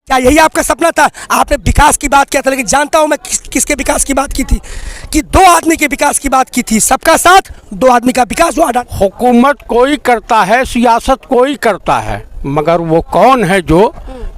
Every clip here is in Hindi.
क्या यही आपका सपना था? आपने विकास की बात किया था, लेकिन जानता हूं मैं किसके विकास की बात की थी, कि दो आदमी के विकास की बात की थी। सबका साथ, दो आदमी का विकास। जो हुकूमत कोई करता है, सियासत कोई करता है, मगर वो कौन है जो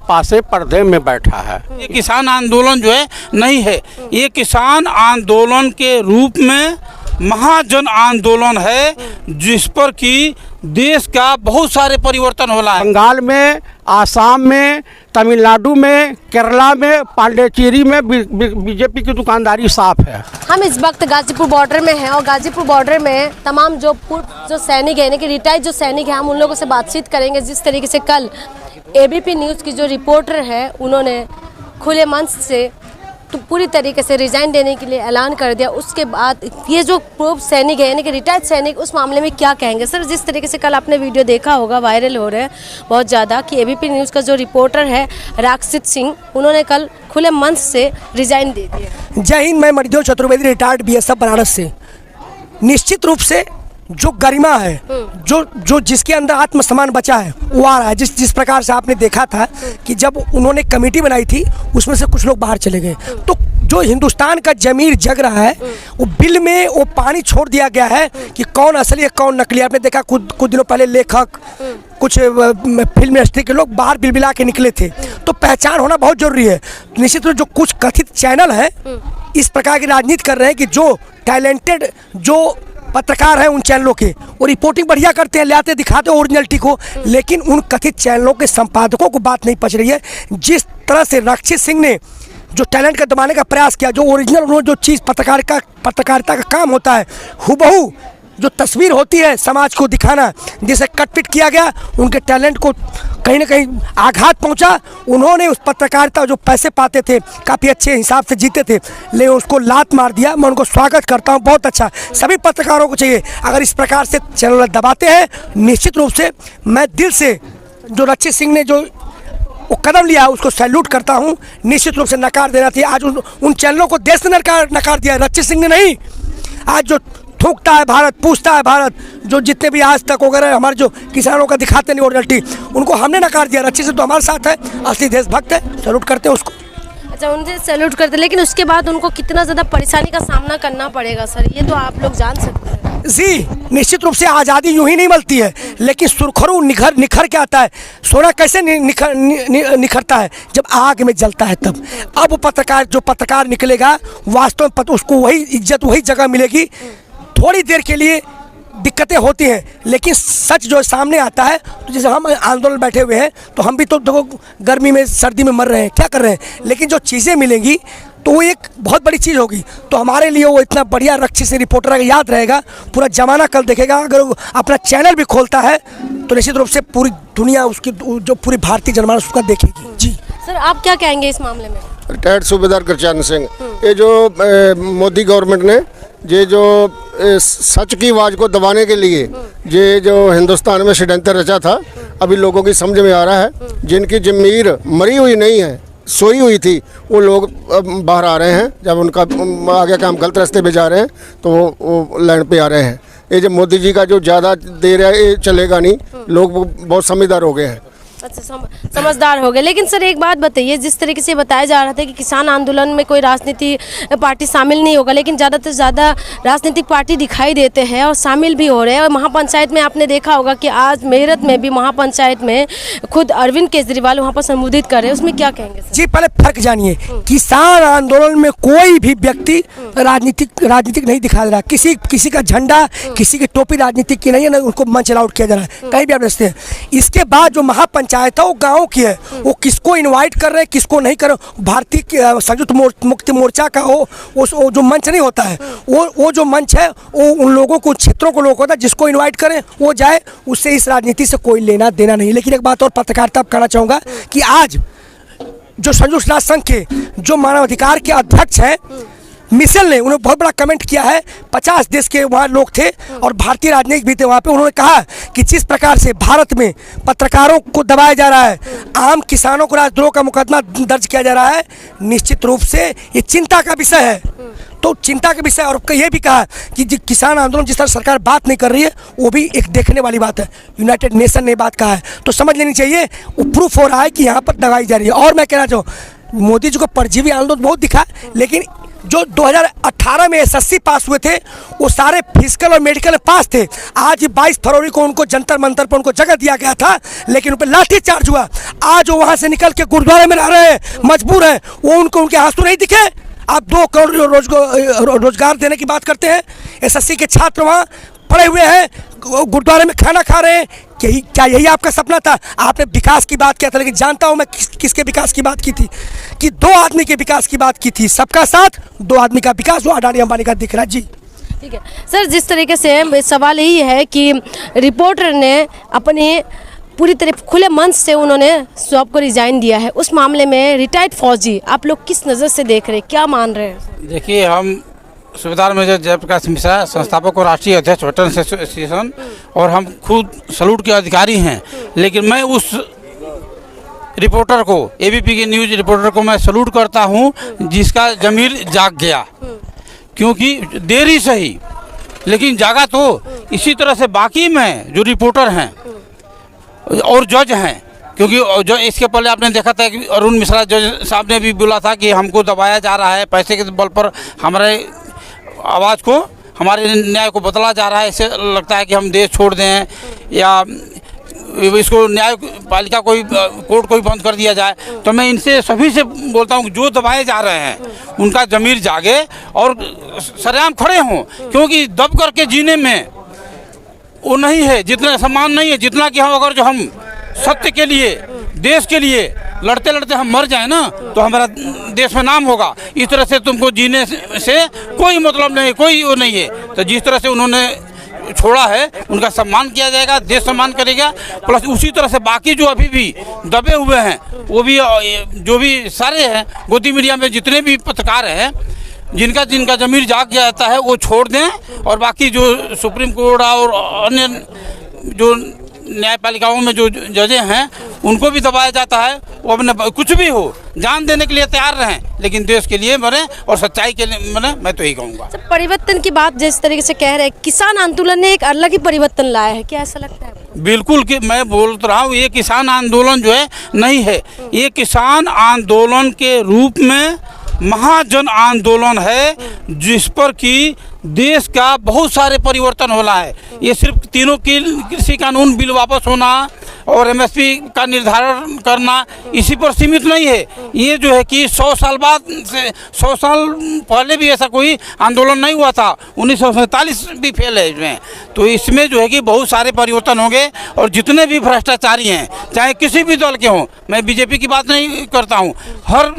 पासे पर्दे में बैठा है? ये किसान आंदोलन जो है नहीं है, ये किसान आंदोलन के रूप में महाजन आंदोलन है, जिस पर कि देश का बहुत सारे परिवर्तन हो रहा है। बंगाल में, आसाम में, तमिलनाडु में, केरला में, पांडेचेरी में बीजेपी की दुकानदारी साफ है। हम इस वक्त गाजीपुर बॉर्डर में हैं और गाजीपुर बॉर्डर में तमाम जो पूर्व जो सैनिक हैं, यानी कि रिटायर्ड जो सैनिक हैं, हम उन लोगों से बातचीत करेंगे। जिस तरीके से कल एबीपी न्यूज़ की जो रिपोर्टर है, उन्होंने खुले मंच से तो पूरी तरीके से रिजाइन देने के लिए ऐलान कर दिया, उसके बाद ये जो पूर्व सैनिक है, यानी कि रिटायर्ड सैनिक, उस मामले में क्या कहेंगे? सर, जिस तरीके से कल आपने वीडियो देखा होगा, वायरल हो रहा है बहुत ज़्यादा, कि एबीपी न्यूज़ का जो रिपोर्टर है राक्षित सिंह, उन्होंने कल खुले मंच से रिजाइन दे दिया। जय हिंद, मैं मणिदेव चतुर्वेदी, रिटायर्ड बीएसएफ बनारस से। निश्चित रूप से जो गरिमा है, जो जिसके अंदर आत्मसम्मान बचा है, वो आ रहा है। जिस प्रकार से आपने देखा था कि जब उन्होंने कमेटी बनाई थी, उसमें से कुछ लोग बाहर चले गए, तो जो हिंदुस्तान का जमीर जग रहा है, वो बिल में वो पानी छोड़ दिया गया है कि कौन असली है कौन नकली। आपने देखा कुछ दिनों पहले लेखक, कुछ फिल्म इंडस्ट्री के लोग बाहर बिल बिला के निकले थे। तो पहचान होना बहुत जरूरी है। निश्चित रूप जो कुछ कथित चैनल है इस प्रकार की राजनीति कर रहे हैं कि जो टैलेंटेड जो पत्रकार हैं उन चैनलों के, वो रिपोर्टिंग बढ़िया करते हैं, ले आते दिखाते हैं ओरिजिनलिटी को, लेकिन उन कथित चैनलों के संपादकों को बात नहीं पच रही है। जिस तरह से राक्षित सिंह ने जो टैलेंट का दबाने का प्रयास किया, जो ओरिजिनल उन्होंने जो चीज़ पत्रकारिता का काम होता है, हुबहू जो तस्वीर होती है समाज को दिखाना, जिसे कटपिट किया गया, उनके टैलेंट को कहीं ना कहीं आघात पहुंचा। उन्होंने उस पत्रकारिता जो पैसे पाते थे, काफ़ी अच्छे हिसाब से जीते थे, लेकिन उसको लात मार दिया। मैं उनको स्वागत करता हूं, बहुत अच्छा। सभी पत्रकारों को चाहिए, अगर इस प्रकार से चैनल दबाते हैं, निश्चित रूप से मैं दिल से जो रक्षित सिंह ने जो वो कदम लिया उसको सैल्यूट करता हूं। निश्चित रूप से नकार देना चाहिए। आज उन चैनलों को देश ने नकार दिया, रक्षित सिंह ने नहीं। आज जो थूकता है भारत, पूछता है भारत, जो जितने भी आज तक वगैरह हमारे जो किसानों का दिखाते नहीं ओरिजिनलिटी, उनको हमने नकार दिया। रक्षित सिंह तो हमारे साथ है, असली देशभक्त है, सैल्यूट करते हैं उसको। अच्छा, उनसे सैल्यूट करते, लेकिन उसके बाद उनको कितना ज़्यादा परेशानी का सामना करना पड़ेगा सर, ये तो आप लोग जान सकते हैं। जी, निश्चित रूप से आज़ादी यूं ही नहीं मिलती है, लेकिन सुरखरू निखर के आता है। सोना कैसे निखरता है? जब आग में जलता है तब। अब वो पत्रकार निकलेगा, वास्तव में उसको वही इज्जत, वही जगह मिलेगी। थोड़ी देर के लिए दिक्कतें होती हैं, लेकिन सच जो सामने आता है, तो जैसे हम आंदोलन बैठे हुए हैं, तो हम भी तो देखो गर्मी में सर्दी में मर रहे हैं, क्या कर रहे हैं, लेकिन जो चीज़ें मिलेंगी तो वो एक बहुत बड़ी चीज़ होगी। तो हमारे लिए वो इतना बढ़िया रक्षित सिंह रिपोर्टर याद रहेगा, पूरा जमाना कल देखेगा। अगर वो अपना चैनल भी खोलता है तो निश्चित रूप से पूरी दुनिया उसकी, जो पूरी भारतीय जनमानस उसका देखेगी। जी सर, आप क्या कहेंगे इस मामले में? रिटायर्ड सूबेदार गुरचरण सिंह, ये जो मोदी गवर्नमेंट ने ये जो सच की आवाज़ को दबाने के लिए ये जो हिंदुस्तान में षड्यंत्र रचा था, अभी लोगों की समझ में आ रहा है। जिनकी ज़मीर मरी हुई नहीं है, सोई हुई थी, वो लोग बाहर आ रहे हैं। जब उनका आगे काम गलत रास्ते पे जा रहे हैं तो वो लाइन पे आ रहे हैं। ये जो मोदी जी का जो ज़्यादा देर है, ये चलेगा नहीं। लोग बहुत समझदार हो गए हैं। अच्छा, समझदार हो गए। लेकिन सर एक बात बताइए, जिस तरीके से बताया जा रहा था कि किसान आंदोलन में कोई राजनीति पार्टी शामिल नहीं होगा, लेकिन ज़्यादा से ज़्यादा राजनीतिक पार्टी दिखाई देते हैं और शामिल भी हो रहे हैं। और महापंचायत में आपने देखा होगा कि आज मेरठ में भी महापंचायत में खुद अरविंद केजरीवाल वहाँ पर संबोधित कर रहे हैं, उसमें क्या कहेंगे सर? जी, पहले फर्क जानिए, किसान आंदोलन में कोई भी व्यक्ति राजनीतिक नहीं दिखा रहा। किसी का झंडा, किसी की टोपी राजनीतिक की नहीं है, ना उनको मंच अलाउड किया जा रहा है, कहीं भी आप देखते हैं। इसके बाद जो महापंचायत है वो गाँव की है, वो किसको इनवाइट कर रहे हैं, किसको नहीं कर रहे। भारतीय संयुक्त मुक्ति मोर्चा का वो जो मंच नहीं होता है, वो जो मंच है वो उन लोगों को, क्षेत्रों को लोग होता है, जिसको इनवाइट करें वो जाए, उससे इस राजनीति से कोई लेना देना नहीं। लेकिन एक बात और पत्रकारिता कहना चाहूँगा कि आज जो संयुक्त राष्ट्र संघ के जो मानवाधिकार के अध्यक्ष हैं मिशेल ने, उन्होंने बहुत बड़ा कमेंट किया है। 50 देश के वहाँ लोग थे और भारतीय राजनीतिक भी थे वहाँ पे। उन्होंने कहा कि जिस प्रकार से भारत में पत्रकारों को दबाया जा रहा है, आम किसानों को राजद्रोह का मुकदमा दर्ज किया जा रहा है, निश्चित रूप से ये चिंता का विषय है। तो चिंता के विषय। और ये भी कहा कि किसान आंदोलन जिस तरह सरकार बात नहीं कर रही है वो भी एक देखने वाली बात है। यूनाइटेड नेशन ने बात कहा है तो समझ लेनी चाहिए, वो प्रूफ हो रहा है कि यहाँ पर दगाई जा रही है। और मैं कहना चाहूँ मोदी जी को परजीवी आंदोलन बहुत दिखा, लेकिन जो 2018 में एसएससी पास हुए थे वो सारे फिजिकल और मेडिकल पास थे। आज 22 फरवरी को उनको जंतर मंतर पर उनको जगह दिया गया था, लेकिन उन पर लाठी चार्ज हुआ। आज वो वहाँ से निकल के गुरुद्वारे में रह रहे हैं, मजबूर हैं, वो उनको उनके आंसू नहीं दिखे। आप 2 करोड़ रोजगार देने की बात करते हैं, एसएससी के छात्र वहाँ पड़े हुए हैं, गुरुद्वारे में खाना खा रहे हैं। क्या यही आपका सपना था? आपने विकास की बात किया था, लेकिन जानता हूं मैं किसके विकास की बात की थी, कि 2 आदमी के विकास की बात की थी। सबका साथ 2 आदमी का विकास, वो अडानी अंबानी का दिख रहा है। जी ठीक है सर, जिस तरीके से सवाल यही है कि रिपोर्टर ने अपनी पूरी तरह खुले मन से उन्होंने जॉब को रिजाइन दिया है, उस मामले में रिटायर्ड फौजी आप लोग किस नज़र से देख रहे हैं, क्या मान रहे हैं? देखिए, हम सूबेदार मेजर जयप्रकाश मिश्रा, संस्थापक और राष्ट्रीय अध्यक्ष वेटरन्स एसोसिएशन, और हम खुद सलूट के अधिकारी हैं, लेकिन मैं उस रिपोर्टर को, एबीपी के न्यूज़ रिपोर्टर को मैं सलूट करता हूं जिसका ज़मीर जाग गया, क्योंकि देरी सही लेकिन जागा। तो इसी तरह से बाकी में जो रिपोर्टर हैं और जज हैं, क्योंकि जो इसके पहले आपने देखा था कि अरुण मिश्रा जज साहब ने भी बोला था कि हमको दबाया जा रहा है, पैसे के बल पर हमारे आवाज़ को, हमारे न्याय को बदला जा रहा है, इससे लगता है कि हम देश छोड़ दें या इसको न्याय पालिका कोई कोर्ट कोई बंद कर दिया जाए। तो मैं इनसे सभी से बोलता हूँ जो दबाए जा रहे हैं उनका ज़मीर जागे और सरेआम खड़े हों, क्योंकि दब करके जीने में वो नहीं है, जितना सम्मान नहीं है जितना कि हम अगर जो हम सत्य के लिए, देश के लिए लड़ते लड़ते हम मर जाए ना तो हमारा देश में नाम होगा। इस तरह से तुमको जीने से कोई मतलब नहीं, कोई वो नहीं है। तो जिस तरह से उन्होंने छोड़ा है उनका सम्मान किया जाएगा, देश सम्मान करेगा। प्लस उसी तरह से बाकी जो अभी भी दबे हुए हैं वो भी, जो भी सारे हैं गोदी मीडिया में जितने भी पत्रकार हैं, जिनका ज़मीर जाग जाता है वो छोड़ दें, और बाकी जो सुप्रीम कोर्ट और अन्य जो न्यायपालिकाओं में जो जजें हैं उनको भी दबाया जाता है, वो अपने कुछ भी हो जान देने के लिए तैयार रहें, लेकिन देश के लिए मरें और सच्चाई के लिए मरें। मैं तो यही कहूँगा। परिवर्तन की बात जिस तरीके से कह रहे हैं, किसान आंदोलन ने एक अलग ही परिवर्तन लाया है, क्या ऐसा लगता है? बिल्कुल, कि मैं बोल रहा हूँ ये किसान आंदोलन जो है नहीं है, ये किसान आंदोलन के रूप में महाजन आंदोलन है, जिस पर कि देश का बहुत सारे परिवर्तन होना है। ये सिर्फ तीनों कृषि कानून बिल वापस होना और एमएसपी का निर्धारण करना इसी पर सीमित नहीं है। ये जो है कि 100 साल बाद से 100 साल पहले भी ऐसा कोई आंदोलन नहीं हुआ था, 1947 भी फेल है इसमें। तो इसमें जो है कि बहुत सारे परिवर्तन होंगे, और जितने भी भ्रष्टाचारी हैं चाहे किसी भी दल के हों, मैं बीजेपी की बात नहीं करता हूँ, हर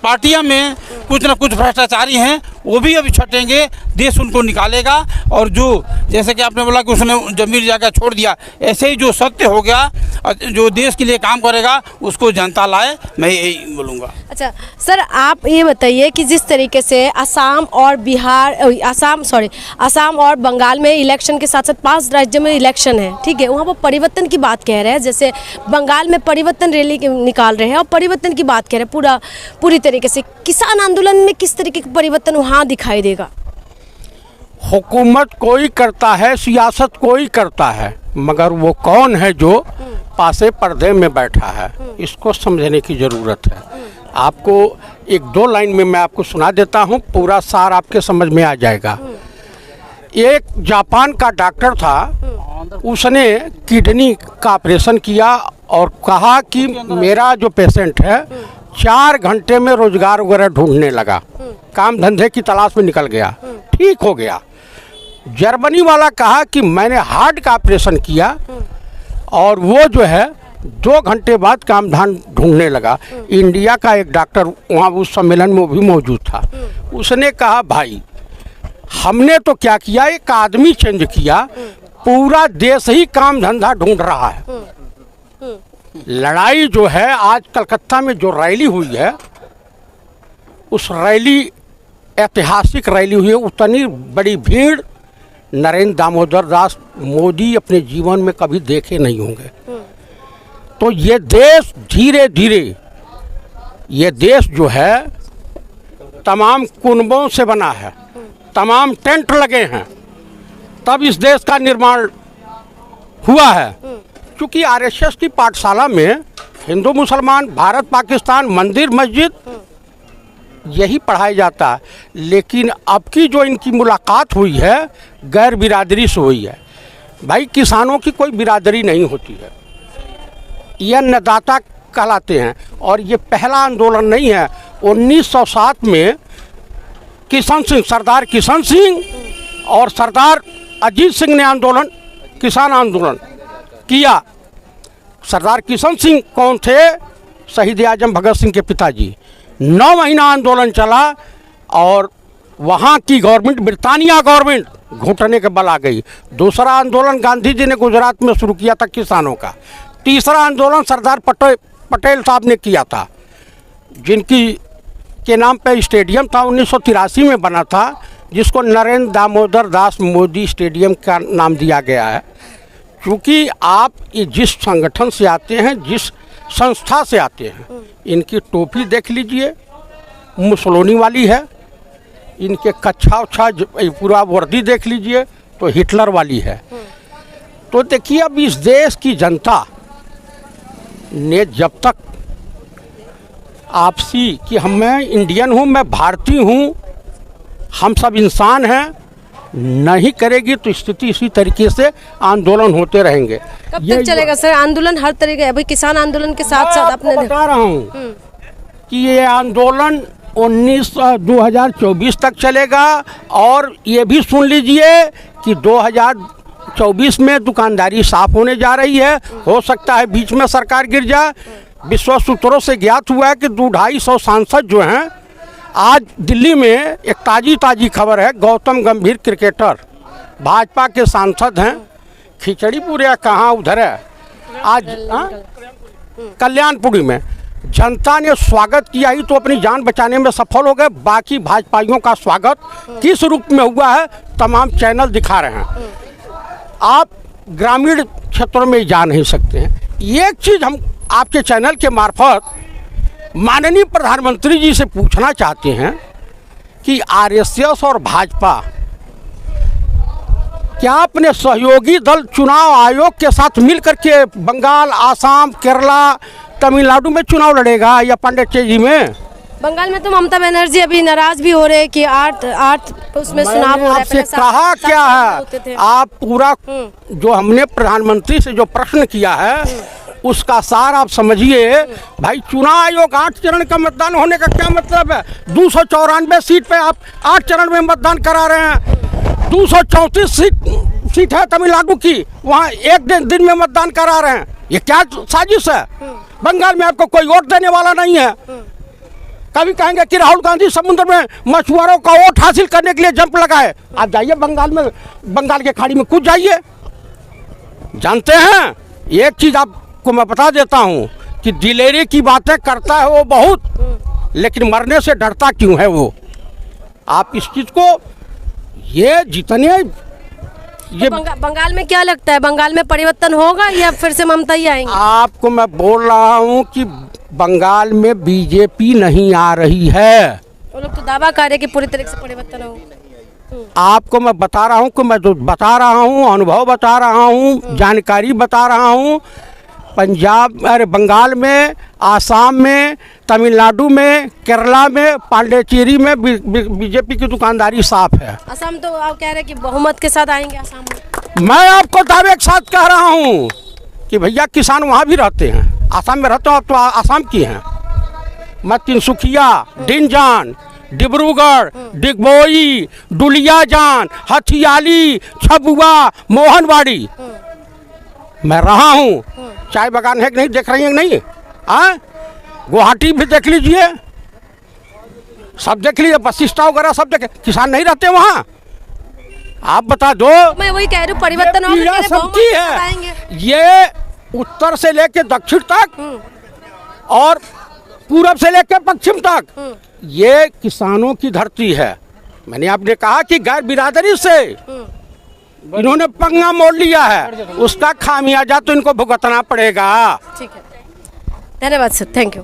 पार्टियां में कुछ न कुछ भ्रष्टाचारी हैं, वो भी अभी छटेंगे, देश उनको निकालेगा। और जो जैसे कि आपने बोला कि उसने ज़मीर जाकर छोड़ दिया, ऐसे ही जो सत्य हो गया, जो देश के लिए काम करेगा उसको जनता लाए, मैं यही बोलूँगा। अच्छा सर, आप ये बताइए कि जिस तरीके से असम और बंगाल में इलेक्शन के साथ साथ 5 राज्यों में इलेक्शन है, ठीक है, वहाँ पर परिवर्तन की बात कह रहे हैं, जैसे बंगाल में परिवर्तन रैली निकाल रहे हैं और परिवर्तन की बात कह रहे हैं, पूरी तरीके से किसान आंदोलन में किस तरीके का परिवर्तन वहाँ दिखाई देगा? हुकूमत कोई करता है, सियासत कोई करता है, मगर वो कौन है जो पासे पर्दे में बैठा है, इसको समझने की ज़रूरत है। आपको 1-2 लाइन में मैं आपको सुना देता हूँ, पूरा सार आपके समझ में आ जाएगा। एक जापान का डॉक्टर था, उसने किडनी का ऑपरेशन किया और कहा कि मेरा जो पेशेंट है 4 घंटे में रोजगार वगैरह ढूंढने लगा, काम धंधे की तलाश में निकल गया, ठीक हो गया। जर्मनी वाला कहा कि मैंने हार्ट का ऑपरेशन किया और वो जो है 2 घंटे बाद काम धान ढूंढने लगा। इंडिया का एक डॉक्टर वहाँ उस सम्मेलन में भी मौजूद था, उसने कहा भाई हमने तो क्या किया, एक आदमी चेंज किया, पूरा देश ही काम धंधा ढूंढ रहा है। लड़ाई जो है आज कलकत्ता में जो रैली हुई है, उस रैली ऐतिहासिक रैली हुई है, उतनी बड़ी भीड़ नरेंद्र दामोदर दास मोदी अपने जीवन में कभी देखे नहीं होंगे। तो ये देश धीरे धीरे, ये देश जो है तमाम कुनबों से बना है, तमाम टेंट लगे हैं, तब इस देश का निर्माण हुआ है। क्योंकि आरएसएस की पाठशाला में हिंदू मुसलमान, भारत पाकिस्तान, मंदिर मस्जिद यही पढ़ाया जाता है। लेकिन अब की जो इनकी मुलाकात हुई है गैर बिरादरी से हुई है। भाई किसानों की कोई बिरादरी नहीं होती है, ये अन्नदाता कहलाते हैं। और ये पहला आंदोलन नहीं है। 1907 में किशन सिंह, सरदार किशन सिंह और सरदार अजीत सिंह ने आंदोलन, किसान आंदोलन किया। सरदार किशन सिंह कौन थे? शहीद आजम भगत सिंह के पिताजी। 9 महीना आंदोलन चला और वहाँ की गवर्नमेंट, ब्रिटानिया गवर्नमेंट घुटने के बल आ गई। दूसरा आंदोलन गांधी जी ने गुजरात में शुरू किया था किसानों का। तीसरा आंदोलन सरदार पटेल साहब ने किया था, जिनकी के नाम पे स्टेडियम था 1983 में बना था, जिसको नरेंद्र दामोदर दास मोदी स्टेडियम का नाम दिया गया है। क्योंकि आप जिस संगठन से आते हैं, जिस संस्था से आते हैं, इनकी टोपी देख लीजिए, मुसोलिनी वाली है। इनके कच्छा उच्छा पूरा वर्दी देख लीजिए तो हिटलर वाली है। तो देखिए अब इस देश की जनता ने जब तक आपसी कि मैं इंडियन हूँ, मैं भारतीय हूँ, हम सब इंसान हैं, नहीं करेगी तो स्थिति इसी तरीके से आंदोलन होते रहेंगे। कब तक चलेगा सर आंदोलन? हर तरीके अभी किसान आंदोलन के साथ साथ आपको बता रहा हूँ कि ये आंदोलन 2024 तक चलेगा। और ये भी सुन लीजिए कि 2024 में दुकानदारी साफ होने जा रही है। हो सकता है बीच में सरकार गिर जाए। विश्व सूत्रों से ज्ञात हुआ है कि 200-250 सांसद जो हैं, आज दिल्ली में एक ताज़ी खबर है, गौतम गंभीर क्रिकेटर भाजपा के सांसद हैं, खिचड़ीपुर या कहाँ उधर है, आज कल्याणपुरी में जनता ने स्वागत किया ही तो अपनी जान बचाने में सफल हो गए। बाकी भाजपाइयों का स्वागत किस रूप में हुआ है तमाम चैनल दिखा रहे हैं। आप ग्रामीण क्षेत्रों में जा नहीं सकते हैं। एक चीज़ हम आपके चैनल के मार्फत माननीय प्रधानमंत्री जी से पूछना चाहते हैं कि आरएसएस और भाजपा क्या अपने सहयोगी दल चुनाव आयोग के साथ मिलकर के बंगाल, आसाम, केरला, तमिलनाडु में चुनाव लड़ेगा या पांडिचेरी में? बंगाल में तो ममता बनर्जी अभी नाराज भी हो रहे हैं कि 8 उसमें चुनाव हो रहा है। आपसे कहा क्या है, आप पूरा जो हमने प्रधानमंत्री से जो प्रश्न किया है उसका सार आप समझिए। भाई चुनाव आयोग 8 चरण का मतदान होने का क्या मतलब है? 294 सीट पे आप 8 चरण में मतदान करा रहे हैं। 234 सीट है तमिलनाडु की, वहाँ एक दिन में मतदान करा रहे हैं। ये क्या साजिश है? बंगाल में आपको कोई वोट देने वाला नहीं है। कभी कहेंगे कि राहुल गांधी समुद्र में मछुआरों का वोट हासिल करने के लिए जंप लगाए। आप जाइए बंगाल में, बंगाल के खाड़ी में कूद जाइए। जानते हैं एक चीज़ आपको मैं बता देता हूँ कि दिलेरी की बातें करता है वो बहुत, लेकिन मरने से डरता क्यों है वो? आप इस चीज़ को ये जितने ये बंगाल में क्या लगता है, बंगाल में परिवर्तन होगा या फिर से ममता ही आएंगे? आपको मैं बोल रहा हूँ कि बंगाल में बीजेपी नहीं आ रही है। वो लोग तो दावा कर रहे हैं कि पूरी तरह से परिवर्तन होगा। आपको मैं बता रहा हूँ कि मैं जो बता रहा हूँ, अनुभव बता रहा हूँ, जानकारी बता रहा हूँ। पंजाब, अरे बंगाल में, आसाम में, तमिलनाडु में, केरला में, पांडिचेरी में बीजेपी की दुकानदारी साफ है। असम तो आप कह रहे हैं कि बहुमत के साथ आएंगे असम में। मैं आपको दावे के साथ कह रहा हूँ कि भैया किसान वहाँ भी रहते हैं, आसाम में रहते हो, आप तो आसाम की हैं। मैं तिनसुकिया, डिंजान, डिब्रूगढ़, डिगबोई, दुलियाजान, हथियाली, छबुआ, मोहनबाड़ी मैं रहा हूँ। चाय बागान है कि नहीं, देख रही हैं कि नहीं? हाँ, गुवाहाटी भी देख लीजिए, सब देख लीजिए, वशिष्ठा वगैरह सब देखे। किसान नहीं रहते वहाँ? आप बता दो। मैं वही कह रही हूँ, परिवर्तन होगा, सबकी है। ये उत्तर से लेके दक्षिण तक और पूरब से लेकर पश्चिम तक ये किसानों की धरती है। मैंने आपने कहा कि गैर बिरादरी से इन्होंने पंगा मोड़ लिया है, उसका खामियाजा तो इनको भुगतना पड़ेगा। ठीक है, धन्यवाद सर, थैंक यू।